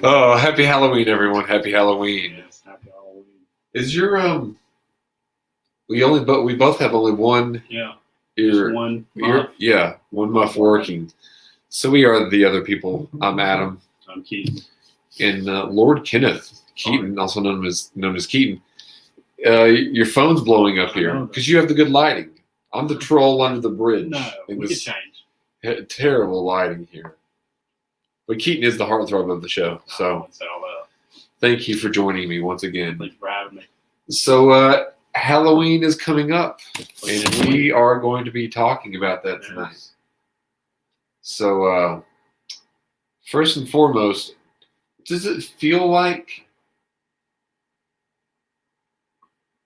Oh, happy Halloween, everyone! Happy Halloween. Yes, happy Halloween. Is your we both have only one Yeah, ear. just one muff. Yeah, one muff working. So we are the other people. I'm Adam. I'm Keaton. And Lord Kenneth Keaton, also known as Keaton. Your phone's blowing up here because you have the good lighting. I'm the troll under the bridge. No, we could change. Terrible lighting here. But Keaton is the heartthrob of the show. So thank you for joining me once again. Thank you for having me. So Halloween is coming up, and we are going to be talking about that tonight. Yes. So first and foremost, does it feel like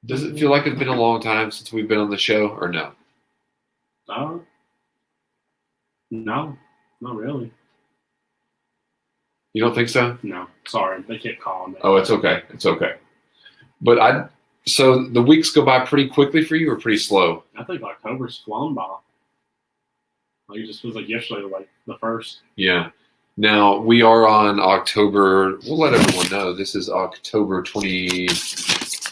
it's been a long time since we've been on the show, or no? No, not really. You don't think so? No, sorry, they kept calling me. Oh, it's okay. It's okay. But so the weeks go by pretty quickly for you, or pretty slow? I think October's flown by. Like it just feels like yesterday, like the first. Yeah. Now we are on October. We'll let everyone know this is October 20.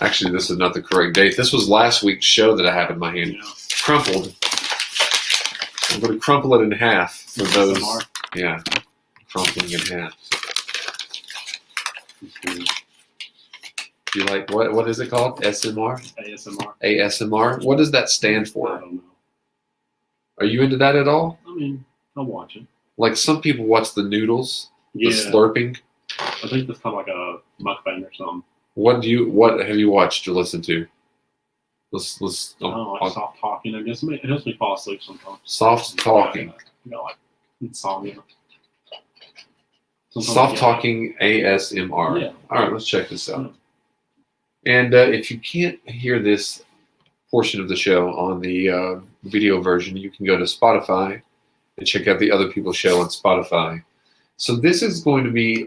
Actually, this is not the correct date. This was last week's show that I have in my hand. Yeah. Crumpled. I'm going to crumple it in half for those. SMR. Yeah. Crumpling in half. You like what is it called? SMR? ASMR. ASMR? What does that stand I for? don't know. Are you into that at all? I mean, I'll watch it. Like some people watch the noodles, Yeah. the slurping. I think that's kind of like a mukbang or something. What have you watched or listened to? Let's I don't know, like soft talking. I guess it helps me fall asleep sometimes. soft talking. Like insomnia. Sometimes Soft I get, talking ASMR. Yeah. All right, let's check this out. Yeah. And if you can't hear this portion of the show on the video version, you can go to Spotify and check out the other people's show on Spotify. So this is going to be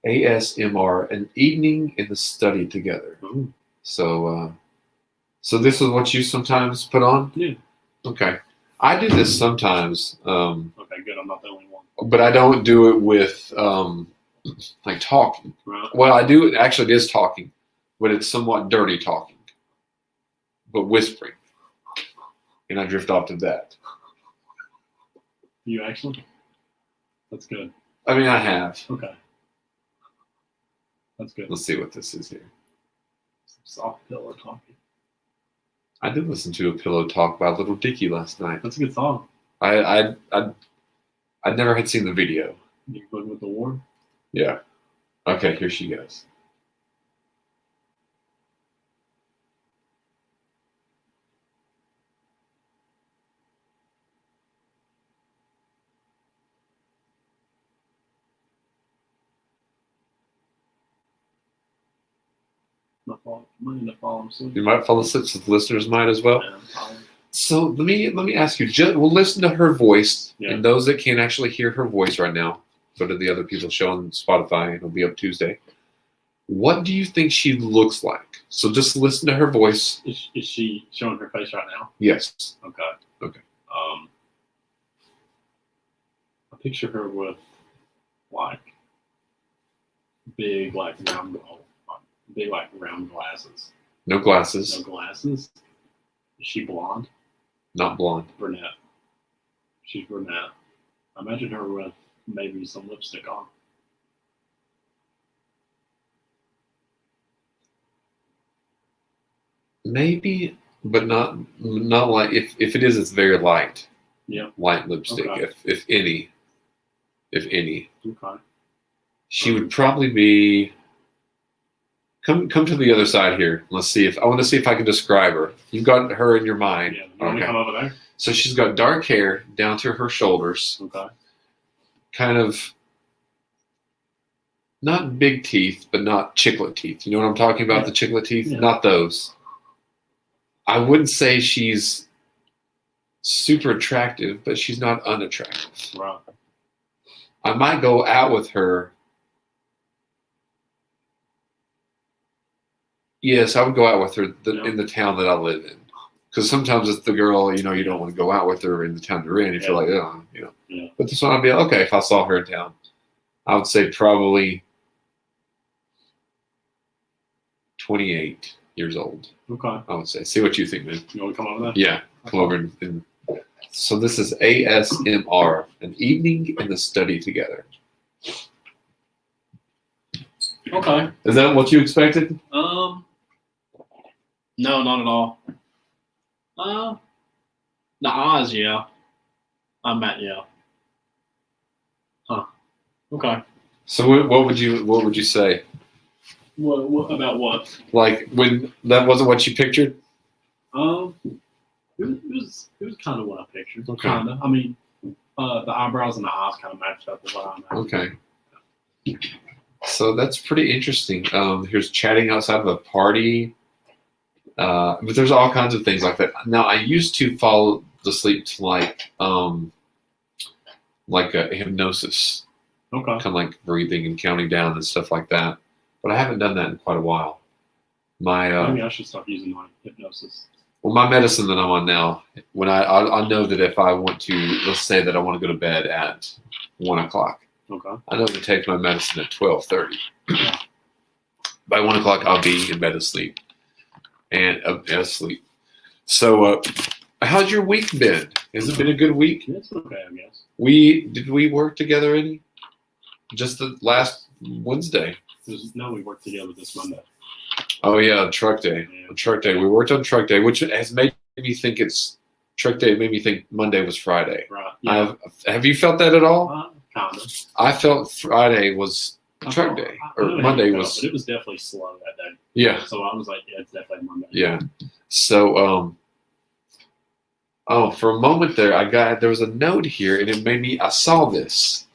ASMR, an evening in the study together. Ooh. So this is what you sometimes put on? Yeah. Okay. I do this sometimes. Okay, good. I'm not the only one. But I don't do it with like talking. Right. Well, I do. Actually, it is talking, but it's somewhat dirty talking, but whispering. And I drift off to that. You actually? That's good. I mean, I have. Okay. That's good. Let's see what this is here. Some soft pillow talking. I did listen to a pillow talk by Little Dicky last night. That's a good song. I never had seen the video. You good with the war? Yeah. Okay, here she goes. Might end up falling asleep. You might fall asleep, so the listeners might as well. Yeah, I'm tired. So let me ask you. We'll listen to her voice, Yeah. and those that can't actually hear her voice right now, go to the other people's show on Spotify. It'll be up Tuesday. What do you think she looks like? So just listen to her voice. Is she showing her face right now? Yes. Okay. Okay. I picture her with like big like round glasses. No glasses. No glasses. Is she blonde? Not blonde. Brunette. She's brunette. I imagine her with maybe some lipstick on. Maybe, but not like if it is, it's very light. Yeah. Light lipstick, Okay. if any. Okay. She would probably be. Come to the other side here. I want to see if I can describe her. You've got her in your mind. Yeah. You want me to come over there? So she's got dark hair down to her shoulders. Okay. Kind of not big teeth, but not chiclet teeth. You know what I'm talking about? Yeah. The chiclet teeth? Yeah. Not those. I wouldn't say she's super attractive, but she's not unattractive. Right. I might go out with her. Yes, I would go out with her in the town that I live in. Because sometimes it's the girl, you don't want to go out with her in the town you're in. You feel like, oh, Yeah. But this one, I'd be like, okay, if I saw her in town, I would say probably 28 years old. Okay. I would say. See what you think, man. You want to come over there? Yeah, come over and so this is ASMR, an evening in the study together. Okay. Is that what you expected? No, not at all. The eyes, yeah. I meant, yeah. Huh. Okay. So what would you say? What about what? Like when that wasn't what you pictured? It was kind of what I pictured. Okay. Kind of. I mean, the eyebrows and the eyes kind of matched up with what I imagined. Okay. So that's pretty interesting. Here's chatting outside of a party. But there's all kinds of things like that. Now I used to fall asleep to like a hypnosis, Okay. kind of like breathing and counting down and stuff like that. But I haven't done that in quite a while. Maybe I should start using my hypnosis. Well, my medicine that I'm on now, when I know that if I want to, let's say that I want to go to bed at 1 o'clock, Okay. I know to take my medicine at 12:30. Yeah. By 1 o'clock, I'll be in bed asleep and asleep. So, how's your week been? Has it been a good week? It's okay, I guess. Did we work together any? Just the last Wednesday. No, we worked together this Monday. Oh yeah, truck day. Yeah. Truck day. We worked on truck day, which has made me think it's truck day. It made me think Monday was Friday. Right. Yeah. Have you felt that at all? Kind of. I felt Friday was truck day, or Monday was. But it was definitely slow that day. Yeah. So I was like, yeah, it's definitely Monday. Yeah. So, for a moment there, there was a note here, and it made me. I saw this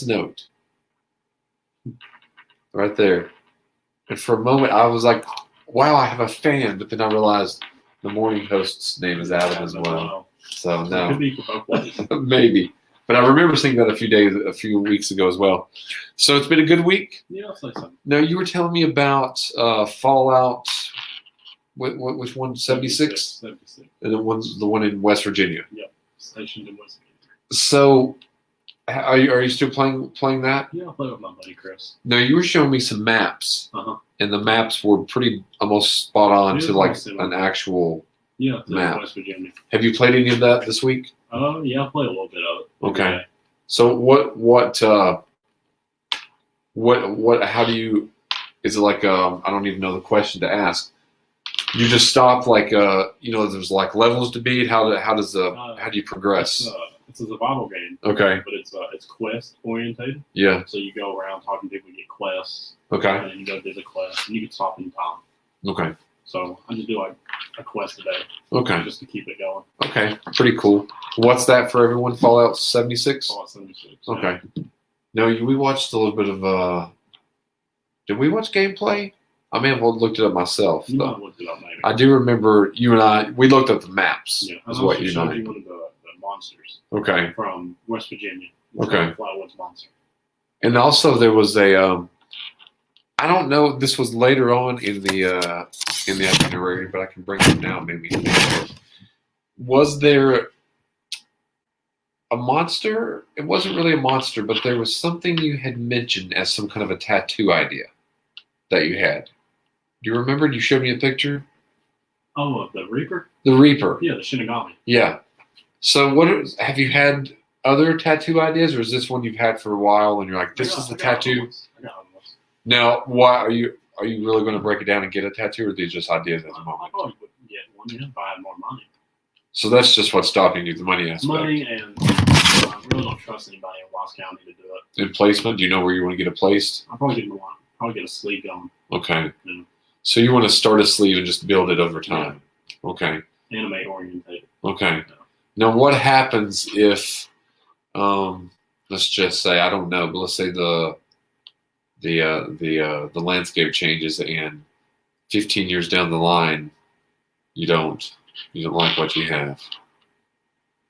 note right there, and for a moment I was like, "Wow, I have a fan," but then I realized the morning host's name is Adam as well. So It no, could be for both ways. maybe. But I remember seeing that a few weeks ago as well. So it's been a good week. Yeah, I'll say something. Now you were telling me about Fallout. Which one? 76? 76. And the one in West Virginia. Yep. Stationed in West Virginia. So, are you still playing that? Yeah, I'll play with my buddy Chris. No, you were showing me some maps, and the maps were pretty almost spot on to like an actual map. West Virginia. Have you played any of that this week? Yeah, I played a little bit of it. Okay. So how do you? Is it like I don't even know the question to ask. You just stop like there's like levels to beat. How do you progress? It's a survival game. Okay. But it's quest orientated. Yeah. So you go around talking to people, get quests. Okay. And then you go do the quest, and you can stop in time. Okay. So I just do like a quest a day. Okay. Just to keep it going. Okay. Pretty cool. What's that for everyone? Fallout 76? Fallout 76. Okay. No, we watched a little bit of did we watch gameplay? I may have looked it up myself. You might have looked it up maybe. I do remember you and I, we looked up the maps. Yeah. Is I what also you showed know. you one of the monsters Okay. from West Virginia. Okay. Flatwoods monster. And also there was a, I don't know, this was later on in the itinerary, but I can bring it now maybe. Was there a monster? It wasn't really a monster, but there was something you had mentioned as some kind of a tattoo idea that you had. Do you remember? You showed me a picture? Oh, the Reaper? The Reaper. Yeah, the Shinigami. Yeah. So have you had other tattoo ideas, or is this one you've had for a while and you're like, this is the tattoo? I got one. Now, why are you really going to break it down and get a tattoo, or are these just ideas at the I moment? probably would get one if I had more money. So that's just what's stopping you, the money aspect. Money, and I really don't trust anybody in Watts County to do it. In placement, do you know where you want to get it placed? I'll probably get a sleeve going. Okay. Yeah. So you want to start a sleeve and just build it over time. Yeah. Okay. Anime oriented. Okay. Yeah. Now, what happens if, let's just say, I don't know, but let's say the landscape changes and 15 years down the line, you don't like what you have.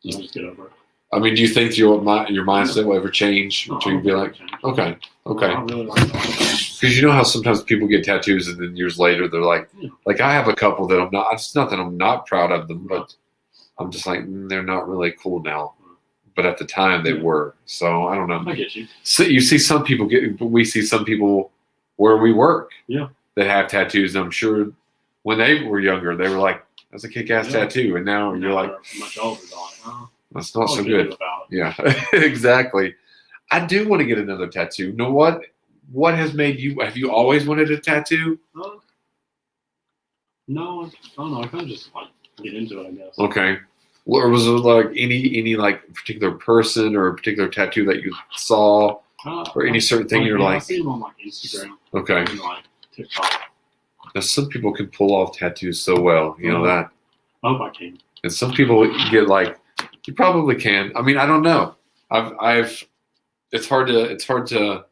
I'll just get over it. I mean, do you think your mindset will ever change No, until you be like, okay, okay? I really like that. Because you know how sometimes people get tattoos and then years later they're like I have a couple that I'm not. It's not that I'm not proud of them, but I'm just like they're not really cool now. But at the time they were. So I don't know. I get you. So you see some people we see some people where we work that have tattoos. And I'm sure when they were younger they were like, that's a kick-ass tattoo, and now you're like, much older, like, oh, that's not so good. Yeah, exactly. I do want to get another tattoo. You know what? What has made you? Have you always wanted a tattoo? No, I don't know. I kind of just like get into it, I guess. Okay. Or was it like any like particular person or a particular tattoo that you saw, or any certain thing you're like? I see them on like Instagram. Okay. And, like TikTok. Now some people can pull off tattoos so well, you know that. I hope I can. And some people get like, you probably can. I mean, I don't know. It's hard to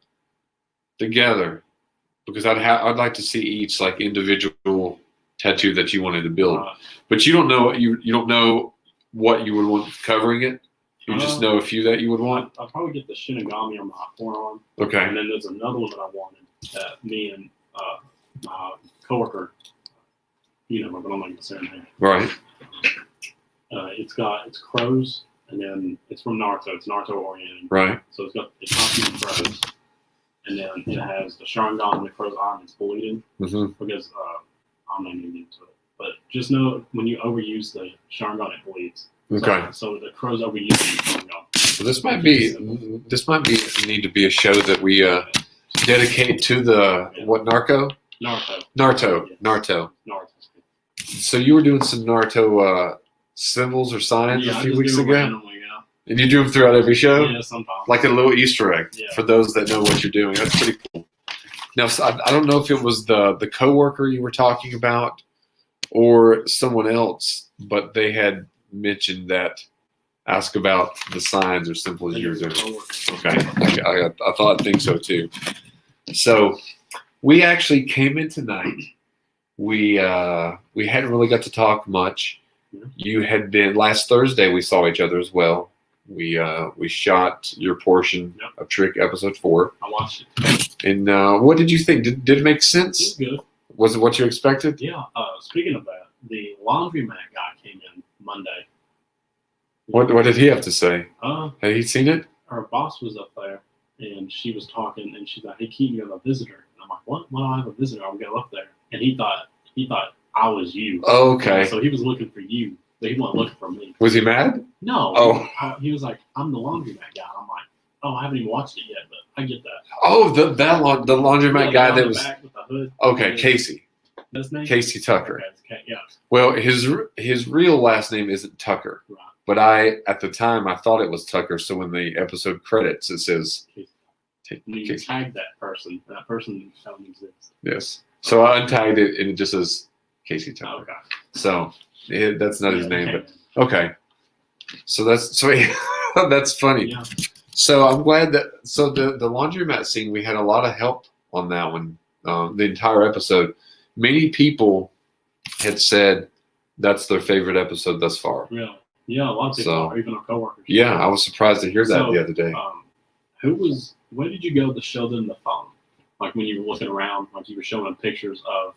gather because I'd like to see each like individual tattoo that you wanted to build, but you don't know what you would want covering it. You just know a few that you would want. I'll probably get the Shinigami on my forearm. Okay. And then there's another one that I wanted that me and my coworker, but I'm not going to say her name. Right. It's crows, and then it's from Naruto. It's Naruto oriented. Right. So it's Haku's crows, and then it has the Sharingan in the crow's arm. It's bleeding because I'm not going to get into it. But just know when you overuse the Sharingan, it bleeds. Okay. So the crow's overusing the Sharingan. So this might need to be a show that we dedicate to the what Naruto. So you were doing some Naruto symbols or signs a few weeks ago, and you do them throughout every show. Yeah, sometimes. Like a little Easter egg for those that know what you're doing. That's pretty cool. Now, so I don't know if it was the coworker you were talking about or someone else, but they had mentioned that. Ask about the signs or symbols you were doing. Okay, I think so too. So we actually came in tonight. We hadn't really got to talk much. You had been last Thursday. We saw each other as well. We shot your portion of Trick episode 4. I watched it. And what did you think? Did it make sense? It was good. Was it what you expected? Yeah. Speaking of that, the laundromat guy came in Monday. What did he have to say? Had he seen it? Her boss was up there, and she was talking, and she's like, "Hey, Keaton, you have a visitor." And I'm like, "What? Why do I have a visitor? I'll go up there." And he thought I was you. Oh, okay. So he was looking for you, but he wasn't looking for me. Was he mad? No. Oh. He was like, "I'm the laundromat guy." I'm like, "Oh, I haven't even watched it yet, but I get that." Oh, the laundromat guy that was. Back with the hood. Okay, Casey. His name? Casey Tucker. Okay, yeah. Well, his real last name isn't Tucker. Right. But at the time, I thought it was Tucker. So when the episode credits, it says You tag that person. That person doesn't exist. Yes. So I untagged it, and it just says Casey Tucker. Okay. So that's not his name, but okay. So that's funny. Yeah. So I'm glad that the laundromat scene, we had a lot of help on that one. The entire episode. Many people had said that's their favorite episode thus far. Yeah. Yeah, a lot of people are, even our coworkers. Yeah, I was surprised to hear that the other day. Where did you go to show them the phone? Like when you were looking around, like you were showing them pictures of.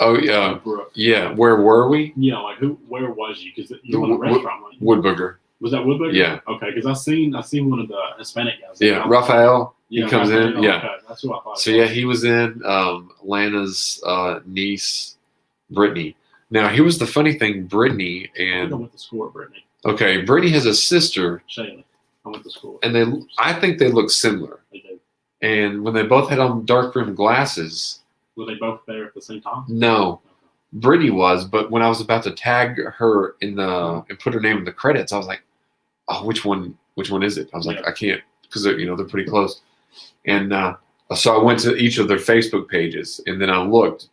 Oh yeah, Brooke. Yeah. Where were we? Yeah, like where was you? Because you were in a restaurant. Woodburger. Was that Woodburger? Yeah. Okay, because I seen one of the Hispanic guys. Yeah, Raphael. Yeah, he comes in. Yeah, okay, that's who I thought. So yeah, he was in Lana's niece, Brittany. Now, here was the funny thing, Brittany and... I went to school with Brittany. Okay, Brittany has a sister. Shayla. I went to school. And I think they look similar. They do. And when they both had on dark rim glasses... Were they both there at the same time? No. Okay. Brittany was, but when I was about to tag her and put her name in the credits, I was like, oh, which one is it? I was like, I can't, because they're pretty close. And so I went to each of their Facebook pages, and then I looked.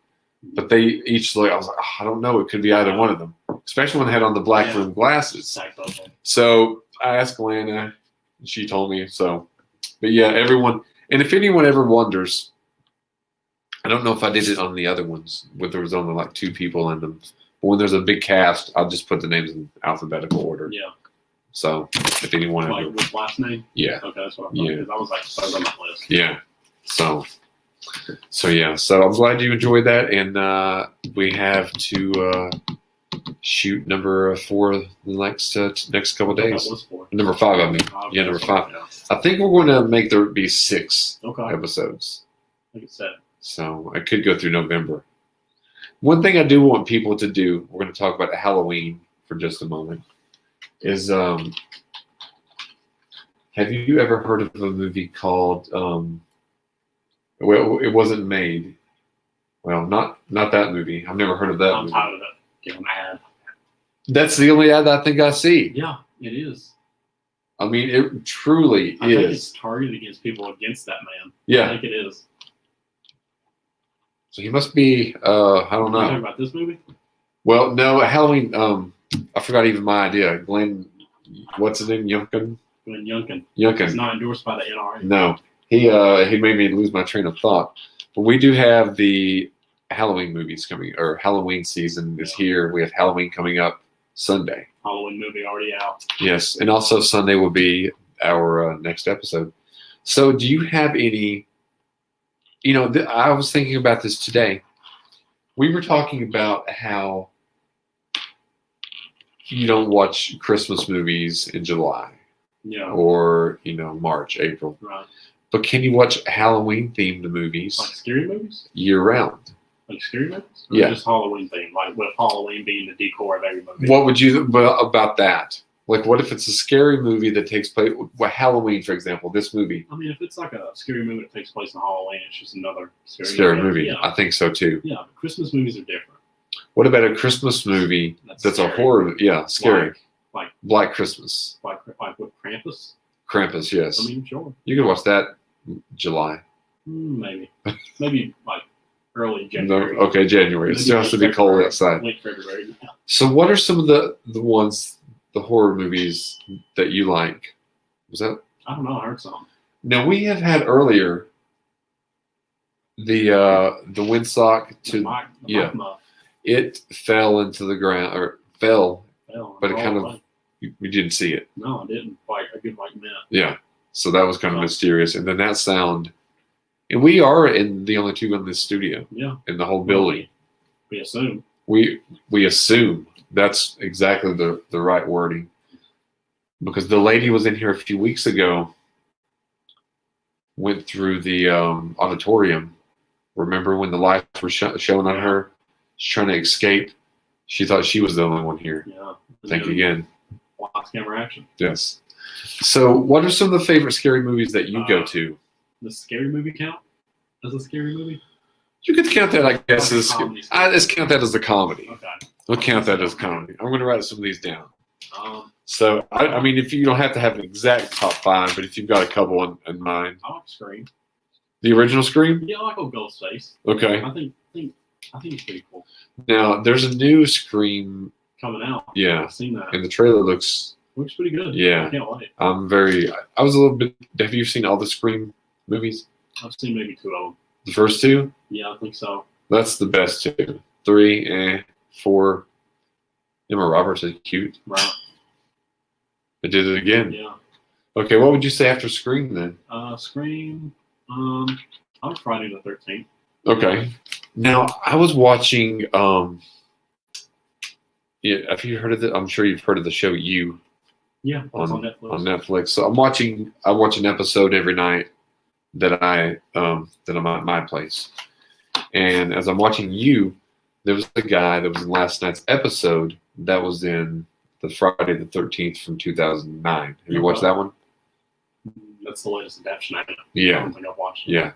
But they each look. I was like, I don't know. It could be either one of them, especially when they had on the black rim glasses. So I asked Lana, and she told me. So, but yeah, everyone. And if anyone ever wonders, I don't know if I did it on the other ones, but there was only like 2 people in them. But when there's a big cast, I'll just put the names in alphabetical order. Yeah. So if anyone Like ever, with last name? yeah, Okay, that's what I thought. Yeah. Because I was like third on that list. yeah. So yeah. So I'm glad you enjoyed that, and we have to shoot number 4 the next couple of That days. was 4. Number 5, I mean. Yeah, number 5. Yeah. I think we're going to make there be 6 Okay. episodes. Like I said. So I could go through November. One thing I do want people to do, we're going to talk about Halloween for just a moment, is have you ever heard of a movie called, well, it wasn't made. Well, not that movie. I've never heard of that I'm movie. tired of it. Give them ad. That's the only ad I think I see. Yeah, it is. I mean, it truly I think is. it's targeted against people against that man. I Yeah. think it is. So he must be, I don't You talking know. about this movie? Well, no, Halloween, I forgot even my idea. Glenn, what's his name? Youngkin? Glenn Youngkin. It's Youngkin. not endorsed by the NRA. No. He made me lose my train of thought. But we do have the Halloween movies coming, or Halloween season is here. We have Halloween coming up Sunday. Halloween movie already out. Yes, and also Sunday will be our next episode. So do you have any, I was thinking about this today. We were talking about how you don't watch Christmas movies in July Yeah. or, March, April. Right. But can you watch Halloween-themed movies Like scary movies? year-round? Like scary movies? Or Yeah. just Halloween themed? Like with Halloween being the decor of every movie? What would you about that? Like, what if it's a scary movie that takes place? Well, Halloween, for example, this movie, I mean, if it's like a scary movie that takes place on Halloween, it's just another scary movie. Yeah. I think so too. Yeah, but Christmas movies are different. What about a Christmas movie that's a scary. horror? Yeah, scary. Like Black Christmas, like with Krampus. Krampus. Yes, I mean, sure. you can watch that July. Maybe like early No, January. okay, January. It still has to be cold outside. Late February. Yeah. So, what are some of the ones, the horror movies that you like? Was that? I don't know. I heard something. Now we have had earlier the windsock The yeah. Mike Muff it fell into the ground or fell, fell but it and kind rolled of away. we didn't see it. No, I didn't. Like a good minute. Yeah, so that was kind of Right. mysterious. And then that sound, and we are in the only two in this studio Yeah. in the whole building. We assume. We assume that's exactly the right wording, because the lady was in here a few weeks ago. Went through the auditorium. Remember when the lights were showing on her? She's trying to escape. She thought she was the only one here. Yeah. Think again. Lots camera action. Yes. So, what are some of the favorite scary movies that you go to? The scary movie count as a scary movie? You could count that, I guess, Like as comedy. let's count that as a comedy. Okay. We'll count that as comedy. I'm going to write some of these down. Um, So, I mean, if you don't have to have an exact top 5, but if you've got a couple in mind, I like Scream. the original Scream. Yeah, I like old Ghostface. Okay. I think it's pretty cool. Now, there's a new Scream. Coming out. Yeah. I've seen that. And the trailer looks. Looks pretty good. Yeah. I can't wait. I was a little bit. Have you seen all the Scream movies? I've seen maybe 2 of them. The first 2? Yeah, I think so. That's the best 2. 3, 4. Emma Roberts is cute. Right. I did it again. Yeah. Okay, what would you say after Scream then? Scream. I like Friday the 13th. Okay. Now I was watching. Yeah, have you heard of it? I'm sure you've heard of the show You Yeah, it's on Netflix. on Netflix. So I watch an episode every night that I'm at my place, and as I'm watching You, there was a guy that was in last night's episode that was in the Friday the 13th from 2009. Have you watched that one? That's the latest adaptation. I Yeah. don't think I've watched it. Yeah.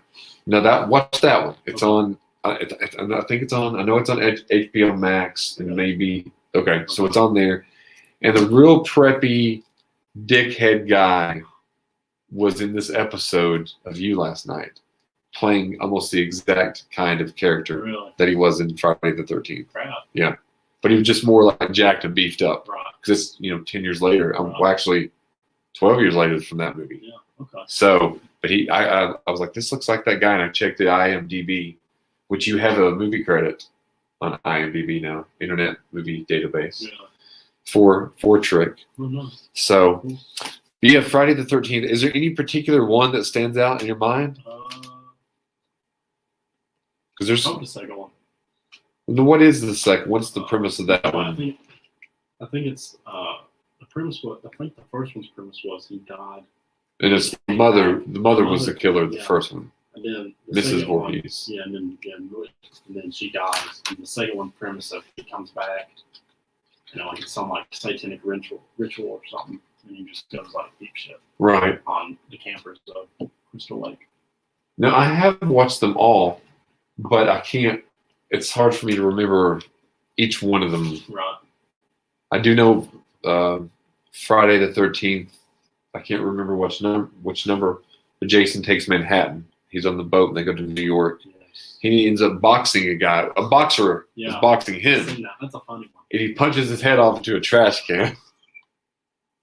No, watch that one. It's on. I think it's on. I know it's on HBO Max and maybe. Okay, so it's on there, and the real preppy, dickhead guy was in this episode of You last night, playing almost the exact kind of character Really? that he was in Friday the 13th. Crap. Yeah, but he was just more like jacked and beefed up Right. because it's 10 years later. Well, actually, 12 years later from that movie. Yeah. Okay. So, but I was like, this looks like that guy, and I checked the IMDb, which you have a movie credit on IMDb now, Internet Movie Database. Yeah. for Trick. Oh, no. So, yeah, Friday the 13th. Is there any particular one that stands out in your mind? Because there's the second one. What is the second? What's the premise of that one? I think it's the premise. I think the first one's premise was he died, and it's the mother. The mother was the killer. The first one, and then the Mrs. Voorhees. Yeah, and then she dies. And the second one premise of he comes back, like it's some like satanic ritual or something, and he just goes like deep shit right on the campers of Crystal Lake. Now I have watched them all, but I can't. It's hard for me to remember each one of them. Right. I do know Friday the 13th. I can't remember which number. But Jason takes Manhattan. He's on the boat and they go to New York. Yes. He ends up boxing a guy. A boxer is boxing him. That's a funny one. And he punches his head off into a trash can.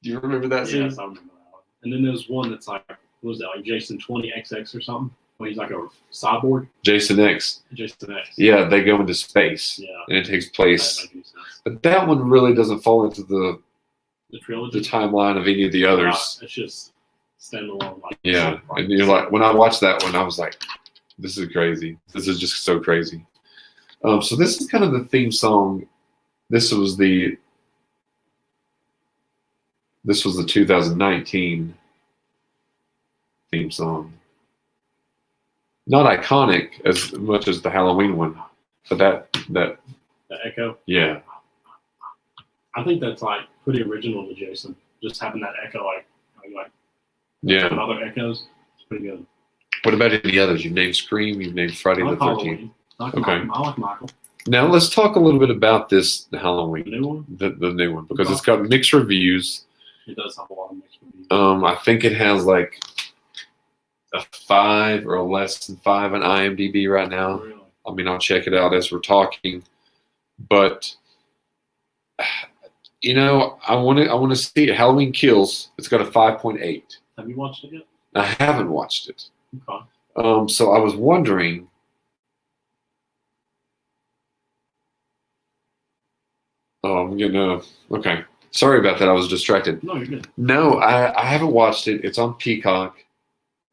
Do you remember that scene? Yes, I remember that one. And then there's one that's like, what was that, like Jason 20XX or something? When he's like a cyborg. Jason X. Jason X. Yeah, they go into space. Yeah. And it takes place. That doesn't make any sense. But that one really doesn't fall into the trilogy, the timeline of any of the others. It's just standalone. Like, yeah, and you're like, when I watched that one, I was like, this is crazy. This is just so crazy. So this is kind of the theme song. This was the 2019 theme song. Not iconic as much as the Halloween one, but that the echo. Yeah. I think that's like pretty original to Jason. Just having that echo, like yeah, other echoes, it's pretty good. What about any others? You've named Scream. You've named Friday the 13th. Okay. I like Michael. Now let's talk a little bit about this Halloween, The new one. The new one, because it's got mixed reviews. It does have a lot of mixed reviews. I think it has like a 5 or less than 5 on IMDb right now. Really? I mean, I'll check it out as we're talking, but I want to see it. Halloween Kills. It's got a 5.8. Have you watched it yet? I haven't watched it. Okay. So I was wondering. Oh, I'm getting okay. Sorry about that. I was distracted. No, you're good. No, I haven't watched it. It's on Peacock,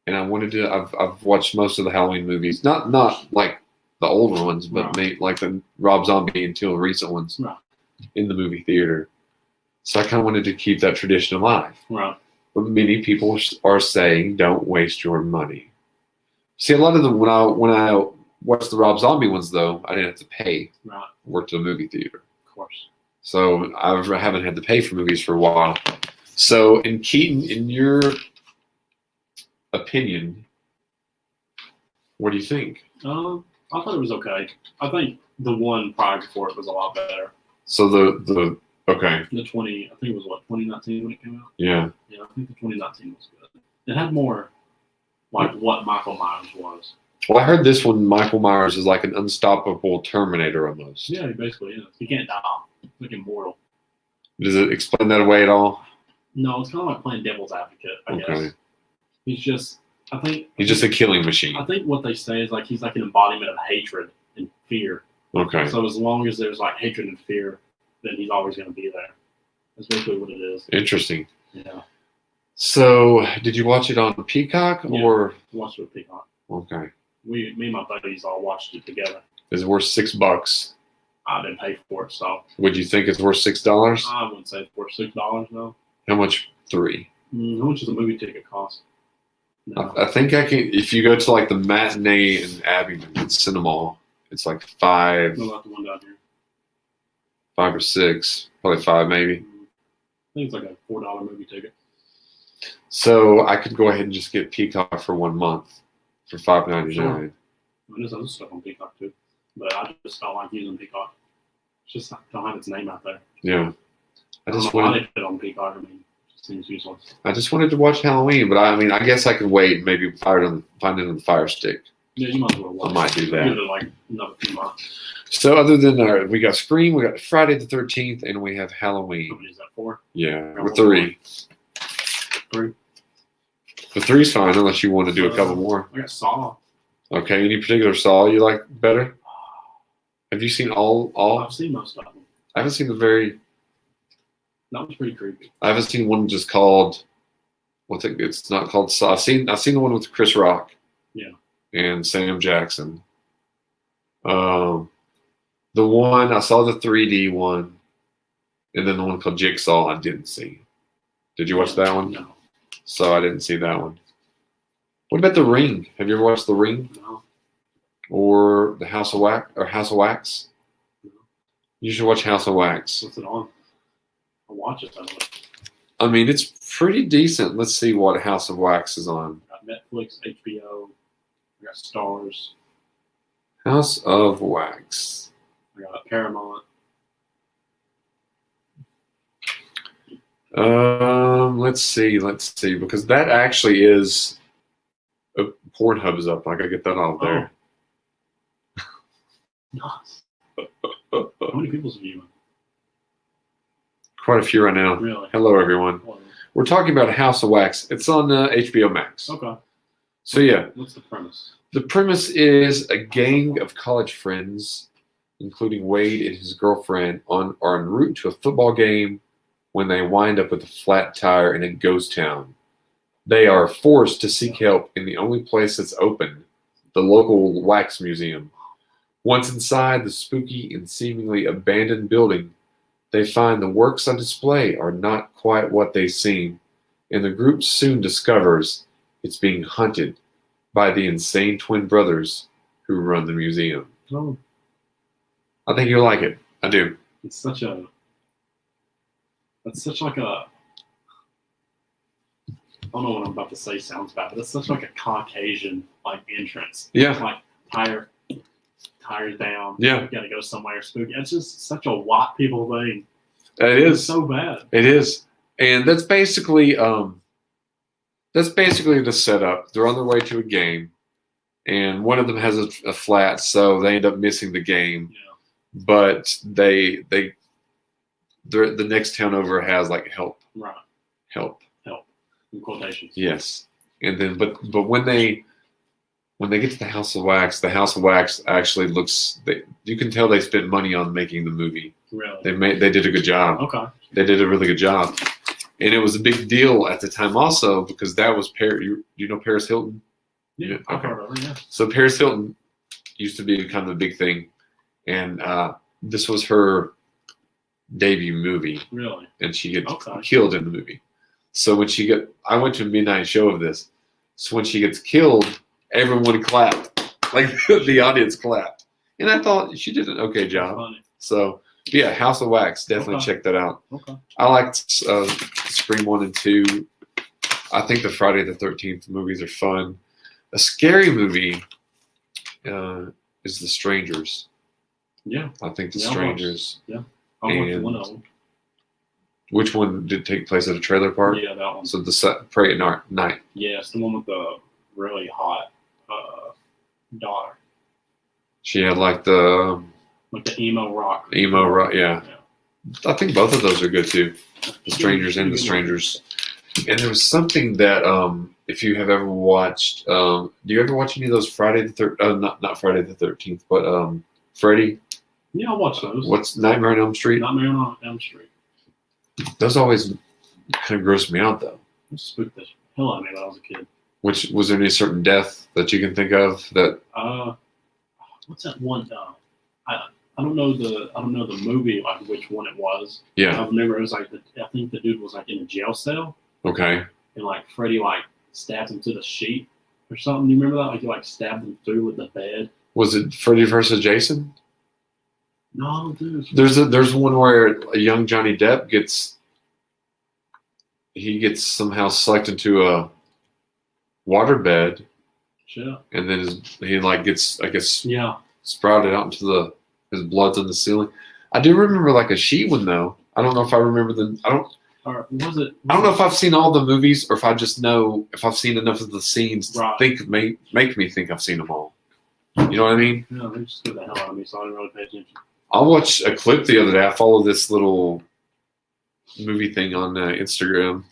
and I wanted to. I've watched most of the Halloween movies. Not like the older ones, but like the Rob Zombie until recent ones in the movie theater. So I kind of wanted to keep that tradition alive. Right. But many people are saying, "Don't waste your money." See, a lot of them when I watched the Rob Zombie ones, though, I didn't have to pay. Right. Worked at a movie theater. Of course. So I haven't had to pay for movies for a while. So, in Keaton, in your opinion, what do you think? I thought it was okay. I think the one prior before it was a lot better. So the okay. The 20, I think it was 2019 when it came out. Yeah. Yeah, I think the 2019 was good. It had more like what Michael Myers was. Well, I heard this one. Michael Myers is like an unstoppable Terminator almost. Yeah, he basically is. He can't die. He's like immortal. Does it explain that away at all? No, it's kind of like playing devil's advocate, I guess. He's just, he's just a killing machine. I think what they say is like he's like an embodiment of hatred and fear. Okay. So as long as there's like hatred and fear, then he's always going to be there. That's basically what it is. Interesting. Yeah. So, did you watch it on Peacock or? I watched it with Peacock. Okay. Me and my buddies all watched it together. Is it worth $6? I didn't pay for it, so. Would you think it's worth $6? I wouldn't say it's worth $6 though. How much? 3. How much does a movie ticket cost? No. I think I can. If you go to like the matinee in Abingdon, in Cinema, it's like 5. What about the one down here? 5 or 6, probably 5 maybe. I think it's like a $4 movie ticket. So I could go ahead and just get Peacock for 1 month for $5.99. Sure. There's other stuff on Peacock too, but I just don't like using Peacock. It's just don't have its name out there. Yeah, I just wanted to put it on Peacock. I mean, it just seems useless. I just wanted to watch Halloween, but I mean, I guess I could wait and maybe find it on the Fire Stick. Yeah, you might as well watch. I might do that. Give it like another few months. So other than we got Scream, we got Friday the 13th, and we have Halloween. How many is that, 4? Yeah, we're 3. 3. The 3's fine unless you want to do a couple more. I got Saw. Okay, any particular Saw you like better? Have you seen all? I've seen most of them. I haven't seen the very. That was pretty creepy. I haven't seen one just called. What's it? It's not called. I've seen the one with Chris Rock. Yeah. And Sam Jackson. The one I saw the 3D one, and then the one called Jigsaw I didn't see. Did you watch that one? No. So I didn't see that one. What about The Ring? Have you ever watched The Ring? No. Or the House of Wax No. You should watch House of Wax. What's it on? I'll watch it. I mean, it's pretty decent. Let's see what House of Wax is on. I got Netflix, HBO. I got Stars. House of Wax. I got Paramount. Let's see, because that actually is Pornhub is up. I gotta get that off there. Nice. How many people's viewing? Quite a few right now. Really? Hello, everyone. Hello. We're talking about House of Wax. It's on HBO Max. Okay. So yeah, What's the premise? the premise is a gang of college friends, including Wade and his girlfriend, are en route to a football game when they wind up with a flat tire in a ghost town. They are forced to seek help in the only place that's open, the local wax museum. Once inside the spooky and seemingly abandoned building, they find the works on display are not quite what they seem, and the group soon discovers it's being hunted by the insane twin brothers who run the museum. Oh, I think you'll like it. I do. it's such like a. I don't know what I'm about to say sounds bad, but it's such like a Caucasian like entrance. Yeah. Like tires down. Yeah. You gotta go somewhere spooky. It's just such a white people thing. It It's is. so bad. It is. And that's basically the setup. They're on their way to a game, and one of them has a flat, so they end up missing the game. Yeah. But the next town over has like help. Right. In quotations. Yes. And then but when they get to the House of Wax actually looks. You can tell they spent money on making the movie. Really. They did a good job. Okay. They did a really good job, and it was a big deal at the time also because that was you know Paris Hilton. Yeah. I've Okay. heard of her, yeah. So Paris Hilton used to be kind of a big thing, and this was her debut movie, Really. and she gets Okay. killed in the movie. So when I went to a midnight show of this. So when she gets killed, everyone clapped, like the audience clapped, and I thought she did an okay job. Funny. So yeah, House of Wax, definitely Okay. check that out. Okay. I liked Scream 1 and 2. I think the Friday the 13th movies are fun. A scary movie is The Strangers. Yeah. I think The Yeah, Strangers. I watched And- one of them. Which one did take place at a trailer park? Yeah, that one. So the Pray at Night. Yeah, it's the one with the really hot daughter. She had like the Like the emo rock. yeah. I think both of those are good too. The Strangers and The Strangers. And there was something that if you have ever watched, do you ever watch any of those Friday the 13th? Not Friday the 13th, but Freddy. Yeah, I watched those. What's Nightmare on Elm Street? Nightmare on Elm Street. Those always kind of gross me out though. It spooked the hell out of me when I was a kid. Which was there any certain death that you can think of that? What's that one? I don't know the movie like which one it was. Yeah. I remember it was like I think the dude was like in a jail cell Okay. and like Freddy like stabbed him to the sheet or something. You remember that? Like he like stabbed him through with the bed. Was it Freddy versus Jason? No, dude. There's one where a young Johnny Depp gets somehow sucked into a waterbed, Shit. and then he like gets, I guess, Yeah. sprouted out into his blood's on the ceiling. I do remember like a she one though. I don't know if I remember Or was it? I don't know if I've seen all the movies or if I just know if I've seen enough of the scenes to Right. make me think I've seen them all. You know what I mean? No, they just scared the hell out of me, so I didn't really pay attention. I watched a clip the other day. I follow this little movie thing on Instagram,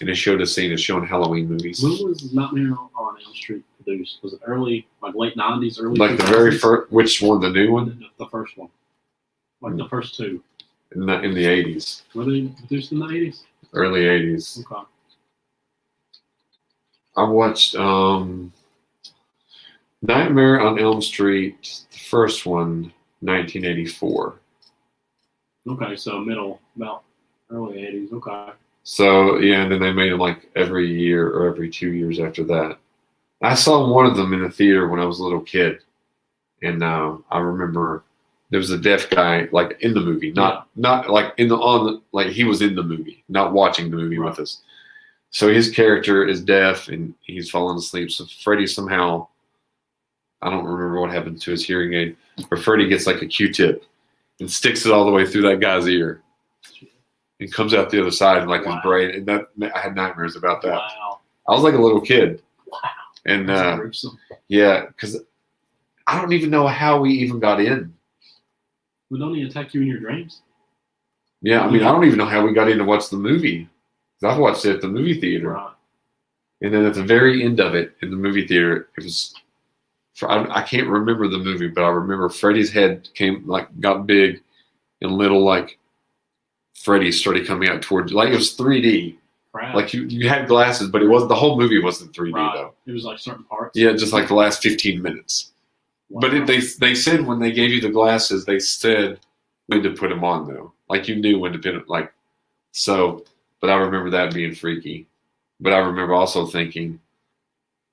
and it showed a scene. It's showing Halloween movies. When was Nightmare on Elm Street produced? Was it early, like late 90s, early Like the 2000s? very first, which one? The new one? The first one. Like the first two. in the 80s, Were they produced in the 80s? early 80s. Okay. I watched Nightmare on Elm Street, the first one, 1984. Okay, so about early 80s. Okay. So yeah, and then they made them like every year or every 2 years after that. I saw one of them in the theater when I was a little kid, and I remember there was a deaf guy like in the movie, not like like he was in the movie, not watching the movie with us. So his character is deaf and he's fallen asleep. So Freddy somehow, I don't remember what happened to his hearing aid, but Freddy gets like a Q-tip and sticks it all the way through that guy's ear and comes out the other side and like his brain. And that I had nightmares about that. Wow. I was like a little kid. Wow. And That's yeah, because I don't even know how we even got in. Would don't he attack you in your dreams? Yeah, I mean, I don't even know how we got in to watch the movie. 'Cause I've watched it at the movie theater. Right. And then at the very end of it, in the movie theater, it was, I can't remember the movie, but I remember Freddy's head got big and little, like, Freddy started coming out towards, like, it was 3D. Crap. Like, you had glasses, but the whole movie wasn't 3D, though. It was like certain parts. Yeah, just like the last 15 minutes. Wow. But they said when they gave you the glasses, they said when to put them on, though. Like, you knew when to put it, like, so, but I remember that being freaky. But I remember also thinking,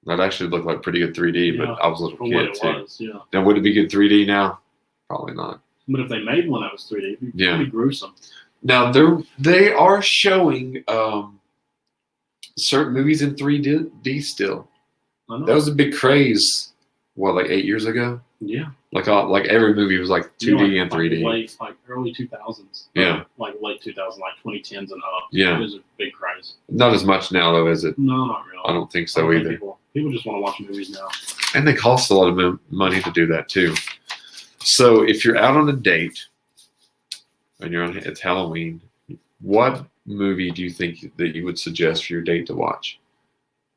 that actually looked like pretty good 3D, but I was a little kid, too. Now, would it be good 3D now? Probably not. But if they made one that was 3D, it'd be pretty gruesome. Now, they are showing certain movies in 3D still. That was a big craze, like 8 years ago? Yeah. Like every movie was like 2D and 3D. Like early 2000s. Yeah. Like late 2000s, like 2010s and up. Yeah. It was a big craze. Not as much now, though, is it? No, not really. I don't think so either. People just want to watch movies now. And they cost a lot of money to do that, too. So if you're out on a date and it's Halloween, what movie do you think that you would suggest for your date to watch?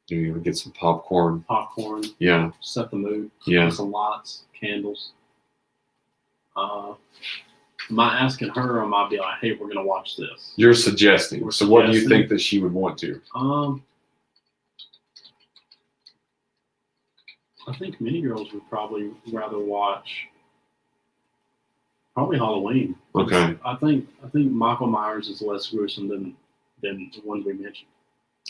Do you get some popcorn? Popcorn. Yeah. Set the mood. Yeah. Some lights, candles. Am I asking her or am I be like, hey, we're going to watch this? You're suggesting. So what do you think that she would want to? I think many girls would probably rather watch Halloween. Okay. I think Michael Myers is less gruesome than the ones we mentioned.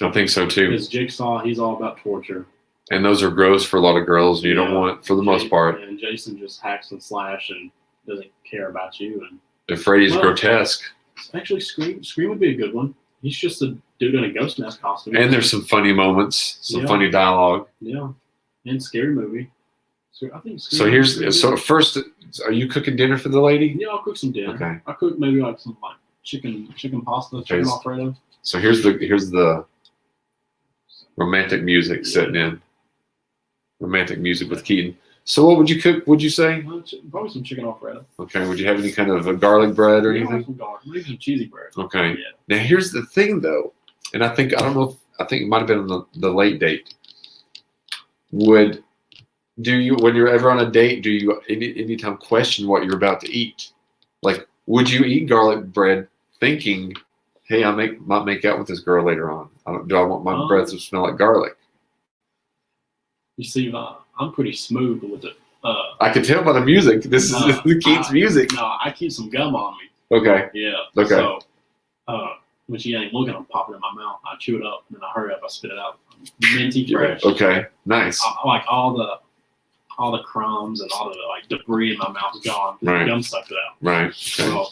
I think so too. Because Jigsaw, he's all about torture. And those are gross for a lot of girls, and you don't want, for the most part. And Jason just hacks and slash and doesn't care about you. And if Freddy's grotesque. Actually, Scream would be a good one. He's just a dude in a ghost mask costume. And there's some funny moments, some funny dialogue. Yeah. And Scary Movie. So I think so first, are you cooking dinner for the lady? Yeah, I'll cook some dinner. Okay. I'll cook maybe like some chicken pasta, chicken Alfredo. So here's the romantic music setting in. Romantic music with Keaton. So what would you cook, would you say? Probably some chicken Alfredo. Okay. Would you have any kind of a garlic bread or anything? Some garlic, maybe some cheesy bread. Okay. Yeah. Now here's the thing though, and I think it might have been on the late date. When you're ever on a date, do you anytime question what you're about to eat? Like, would you eat garlic bread thinking, hey, might make out with this girl later on? Do I want my breath to smell like garlic? You see, I'm pretty smooth with it. I can tell by the music. This is the Keats music. No, I keep some gum on me. Okay. Yeah. Okay. So, when she ain't looking, I'm popping it in my mouth. I chew it up, and then I hurry up. I spit it out. Minty fresh. Okay. Nice. I like all the crumbs and all the debris in my mouth is gone. Right. Gum sucked it out. Right. Okay. So,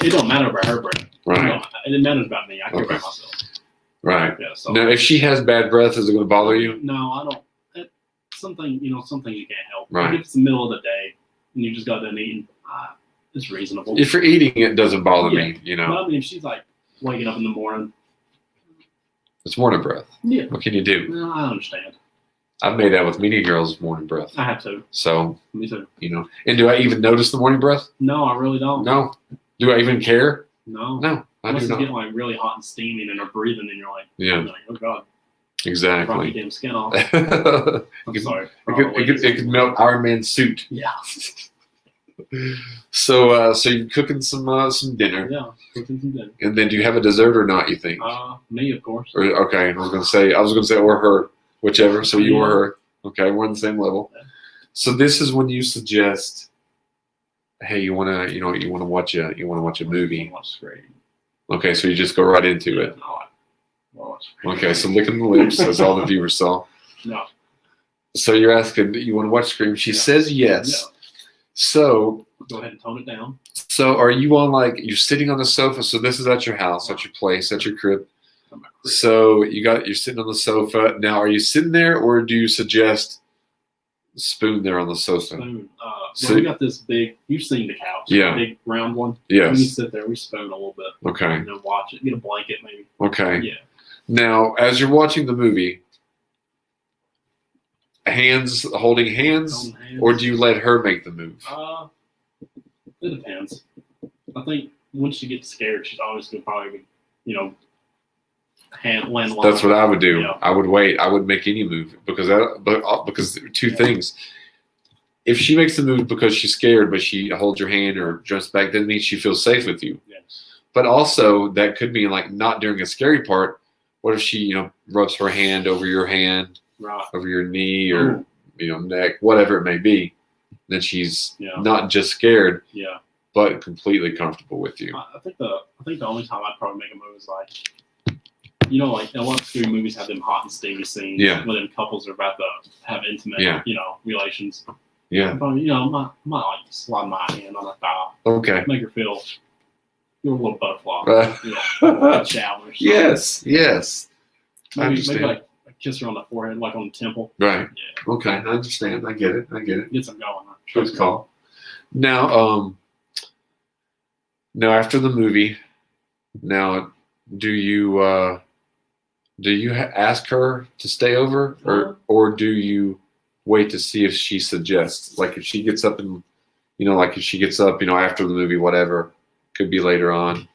it don't matter about her breath. Right. It matters about me. I care about myself. Right. Yeah. So, now, if she has bad breath, is it going to bother you? No, I don't. Something you can't help. Right. If it's the middle of the day and you just got done eating, it's reasonable. If you're eating, it doesn't bother me. But I mean, if she's like waking up in the morning, it's morning breath. Yeah. What can you do? No, I understand. I've made out with many girls morning breath. I have to. So, me too. And do I even notice the morning breath? No, I really don't. No. Do I even care? No. No, I Unless do it's not. getting really hot and steaming and they're breathing and you're like, oh God. Exactly. Rock your damn skin off. I'm sorry. It could melt Iron Man's suit. Yeah. So you're cooking some dinner, Yeah, cooking some dinner. and then do you have a dessert or not? You think? Me, of course. Or okay, I was gonna say or her, whichever. So you or her. Okay, we're on the same level. Yeah. So this is when you suggest, hey, you wanna watch a movie. Watch Scream. Okay, so you just go right into it. Okay, so licking the lips, as all the viewers saw. No. So you're asking, you want to watch Scream? She says yes. No. So Go ahead and tone it down. So are you on you're sitting on the sofa? So this is at your house, at your place, at your crib. So you're sitting on the sofa. Now, are you sitting there, or do you suggest spoon there on the sofa? Spoon. So we got this big. You've seen the couch. Yeah. Big round one. Yes. We sit there. We spoon a little bit. Okay. And then watch it. Get a blanket maybe. Okay. Yeah. Now, as you're watching the movie, holding hands, or do you let her make the move? It depends. I think once she gets scared, she's always going to probably, land. That's what I would do. Yeah. I would wait. I wouldn't make any move because two things. If she makes the move because she's scared, but she holds your hand or jumps back, that means she feels safe with you. Yes. But also that could mean not during a scary part. What if she, rubs her hand over your hand, right, over your knee or neck, whatever it may be? Then she's not just scared, but completely comfortable with you. I think the only time I'd probably make a move is a lot of scary movies have them hot and steamy scenes. Yeah. When them couples are about to have intimate, relations. Yeah. Probably, I might slide my hand on her thigh. Okay. Make her feel a little butterfly. Shower. Yes. Maybe kiss her on the forehead, on the temple. Right. Yeah. Okay. I understand. I get it. Get some going. Good call. Now, after the movie, do you ask her to stay over, or do you wait to see if she suggests? If she gets up and after the movie, whatever, could be later on.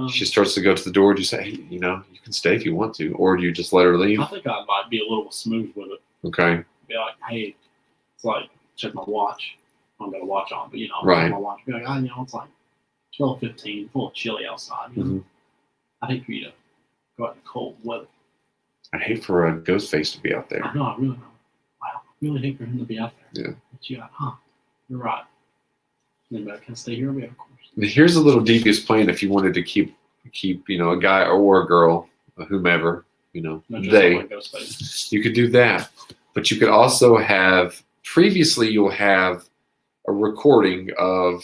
She starts to go to the door. Do you say, hey, you can stay if you want to, or do you just let her leave? I think I might be a little smooth with it. Okay. Be like, hey, it's check my watch. I'm gonna watch on, but right. My watch. Be like, it's 12:15, a little chilly outside. Mm-hmm. I hate for you to go out in the cold weather. I hate for a ghost face to be out there. I know, I really know. Wow, I really hate for him to be out there. Yeah. But you're right. Anybody can stay here, of course. Here's a little devious plan if you wanted to keep a guy or a girl, whomever, you could do that. But you could also you'll have a recording of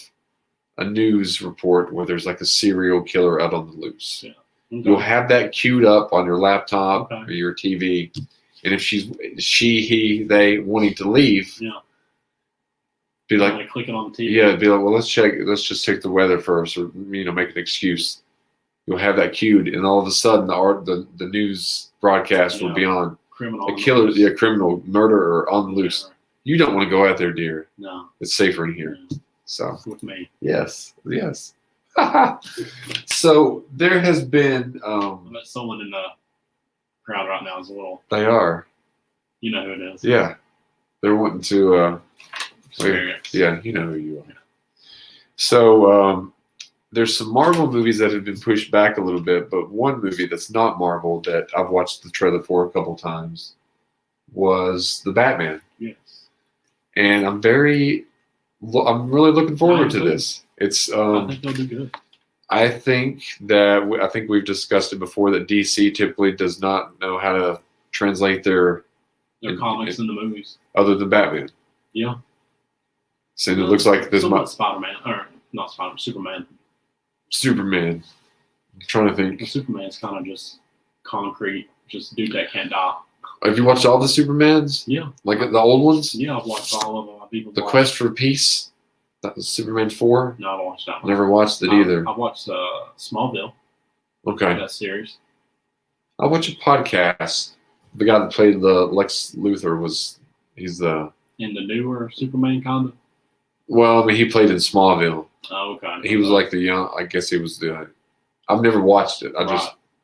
a news report where there's a serial killer out on the loose. Yeah. Okay. You'll have that queued up on your laptop or your TV. And if they wanting to leave, be like clicking on the TV. Yeah, be like, well, let's just check the weather first, or make an excuse. You'll have that queued, and all of a sudden, the news broadcast will be on. Criminal. A killer, criminal, murderer on the loose. You don't want to go out there, dear. No. It's safer in here. Yeah. So. With me. Yes. So there has been. I bet someone in the crowd right now is a little. They are. You know who it is. Yeah, they're wanting to. Yeah, you know who you are. So there's some Marvel movies that have been pushed back a little bit, but one movie that's not Marvel that I've watched the trailer for a couple times was The Batman. Yes. And I'm really looking forward to this. It's. I think they'll do good. I think we've discussed it before that DC typically does not know how to translate their comics into movies, other than Batman. Yeah. So it looks like this might Spider-Man, or not Spider-Man, Superman. Superman. I'm trying to think. Well, Superman's kind of just concrete, just dude that can't die. Have you watched all the Supermans? Yeah. Like the old ones? Yeah, I've watched all of them. The Quest for Peace? That was Superman 4? No, I haven't watched that one. Never watched it either. I've watched Smallville. Okay. That series. I watched a podcast. The guy that played the Lex Luthor he's the... In the newer Superman, kind of? Well, I mean, he played in Smallville. Oh, okay. He was like the young... I guess he was the... I've never watched it.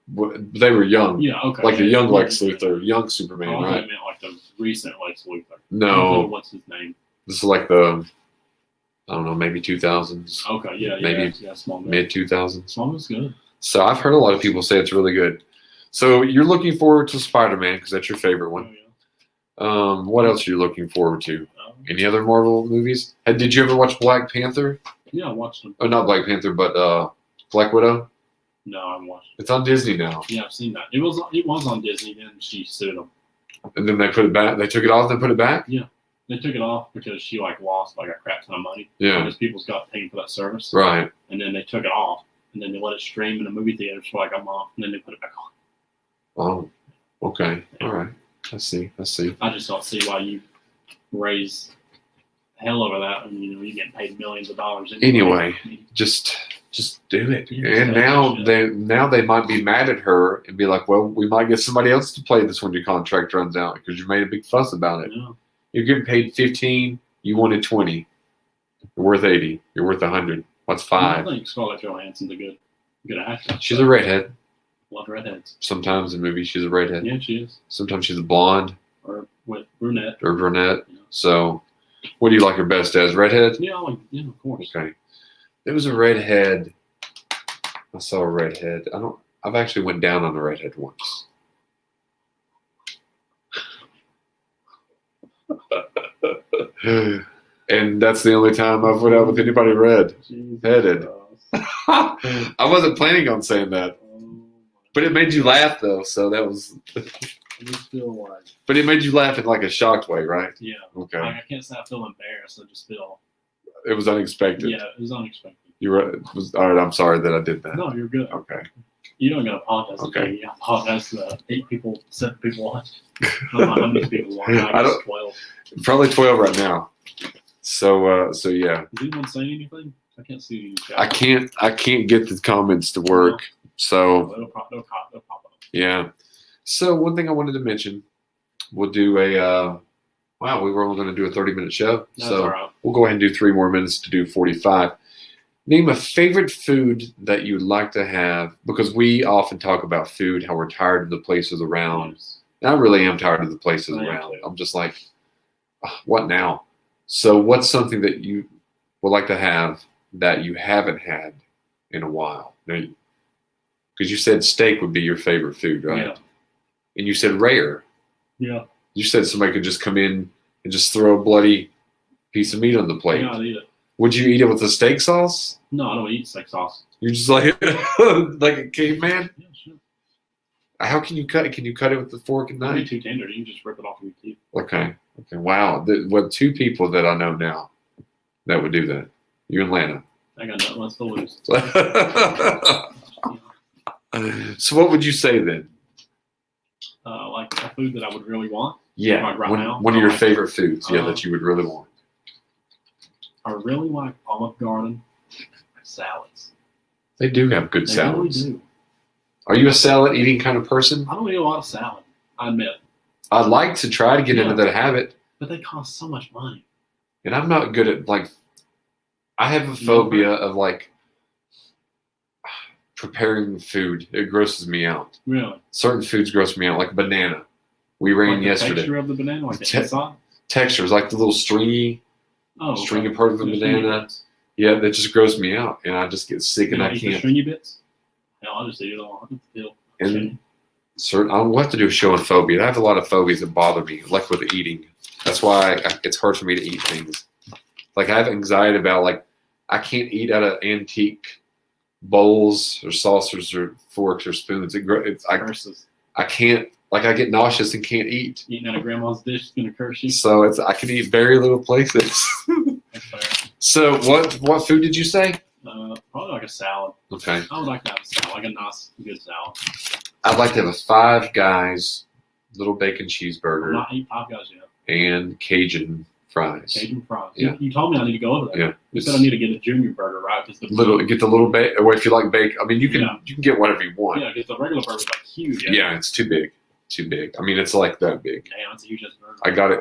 They were young. Yeah, okay. Like the young Lex Luthor, young Superman, right? I meant like the recent Lex Luthor. No. What's his name? This is like the I don't know, maybe 2000s, Okay, yeah, maybe yeah, Small Moon. mid 2000s. Small Moon's good. So I've heard a lot of people say it's really good. So you're looking forward to Spider-Man because that's your favorite Oh, one. yeah. What else are you looking forward to? Any Um, other Marvel movies? Did you ever watch Black Panther? yeah, I watched them. Oh, not Black Panther, but Black Widow. No, I haven't watched it. It's on Disney now. Yeah, I've seen that. It was on Disney, then she sued them. And then they put it back. They took it off. Then put it back. Yeah, they took it off because she lost a crap ton of money. Yeah. Because people's got paid for that service. Right. And then they took it off, and then they let it stream in the movie theaters for like a month, and then they put it back on. Oh. Okay. All right. I see. I just don't see why you raise hell over that, and you're getting paid millions of dollars. Anyway, just do it. Yeah, And now they might be mad at her and be like, well, we might get somebody else to play this when your contract runs out because you made a big fuss about it. Yeah. You're getting paid 15. You wanted 20. You're worth 80. You're worth 100. What's 5? I think Scarlett Johansson's a good actress. She's a redhead. Love redheads. Sometimes in movies she's a redhead. Yeah, she is. Sometimes she's a blonde Or with brunette. or brunette. Yeah. So, what do you like her best as? Redhead? Yeah, of course. Okay. There was a redhead. I saw a redhead. I've actually went down on a redhead once. And that's the only time I've went out with anybody red-headed. I wasn't planning on saying that. But it made you laugh though, so that was But it made you laugh in like a shocked way, right? Yeah. Okay. I can't say I feel embarrassed. I just feel. It was unexpected. Yeah, it was unexpected. All right, I'm sorry that I did that. No, you're good. Okay. You don't gotta apologize. Okay. You apologize to 8 people, 7 people watch. I don't know how many people watch. I guess 12. Probably 12 right now. So yeah. Is anyone saying anything? I can't see you. I can't get the comments to work. So It'll pop up. yeah. So one thing I wanted to mention, we'll do a wow, we were only going to do a 30-minute show. That's so all right. we'll go ahead and do 3 more minutes to do 45. Name a favorite food that you'd like to have, because we often talk about food, how we're tired of the places around. Yes. And I really am tired of the places I am around. too. I'm just like, what now? So what's something that you would like to have that you haven't had in a while? Because you said steak would be your favorite food, right? Yeah. And you said rare. Yeah. You said somebody could just come in and just throw a bloody piece of meat on the plate. Yeah, I'd eat it. Would you eat it with a steak sauce? No, I don't eat steak sauce. You're just like like a caveman? Yeah, sure. How can you cut it? Can you cut it with the fork and It'd be knife? too tender. You can just rip it off with your teeth. Okay. Wow. What 2 people that I know now that would do that? You and Lana. I got nothing else to lose. So what would you say then? Like a food that I would really want. Yeah. Like right now? One of your Like- favorite foods, that you would really want. I really like Olive Garden salads. They do have good They salads. really do. Are you a salad eating kind of person? I don't eat a lot of salad, I admit. I'd like to try to get into that habit. But they cost so much money. And I'm not good at I have a phobia of preparing food. It grosses me out. Really? Certain foods gross me out, like banana. We ran Like the yesterday. texture of the banana, like the Te- inside? Textures, like the little stringy part of the The stringy banana. bits. Yeah, that just grows me out, and I just get sick, You and don't I eat the can't. stringy bits? Hell, I'll just eat it all. And I'll have to do a show on phobia. I have a lot of phobias that bother me, like with eating. That's why it's hard for me to eat things. Like I have anxiety about I can't eat out of antique bowls or saucers or forks or spoons. Curses. I can't. I get nauseous and can't eat. Eating out of grandma's dish is gonna curse you. So I can eat very little places. That's fair. So what food did you say? Probably like a salad. Okay. I would like to have a salad, like a nice, good salad. I'd like to have a Five Guys little bacon I'm cheeseburger not eating 5 Guys yet. and Cajun fries. Cajun fries. Yeah. You told me I need to go over there. Yeah. You said I need to get a junior burger, right? Get Get the little bacon. Or if you like bacon, I mean you can get whatever you want. Yeah, because the regular burger's like huge. Yeah, it's too big. Too big. I mean, it's like that big. Damn, it's a huge burger. I got it.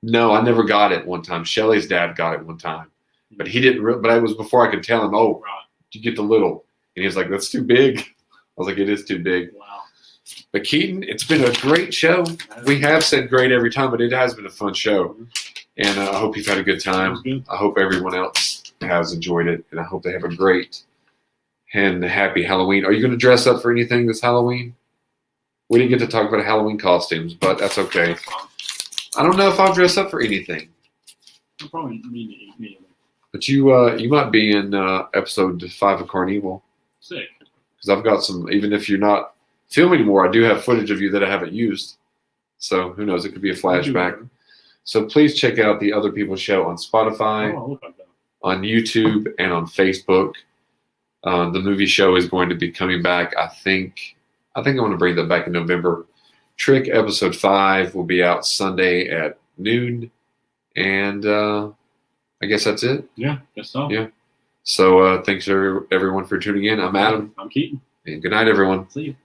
No, I never got it one time. Shelly's dad got it one time, but he didn't. But it was before I could tell him. Oh, Right. you get the little, and he was like, "That's too big." I was like, "It is too big." Wow. But Keaton, it's been a great show. We have said great every time, but it has been a fun show. And I hope you've had a good It time. was good. I hope everyone else has enjoyed it, and I hope they have a great and happy Halloween. Are you going to dress up for anything this Halloween? We didn't get to talk about Halloween costumes, but that's okay. That's fine. I don't know if I'll dress up for anything. I'll probably need to eat me. But you might be in episode 5 of Carnival. Sick. Because I've got some, even if you're not filming more, I do have footage of you that I haven't used. So who knows? It could be a flashback. So please check out the Other People's Show on Spotify, Oh, look like that. on YouTube, and on Facebook. The movie show is going to be coming back. I think I'm going to bring that back in November. Trick episode 5 will be out Sunday at noon. And I guess that's it. Yeah, guess so. Yeah. So thanks everyone for tuning in. I'm Adam. I'm Keaton. And good night, everyone. See you.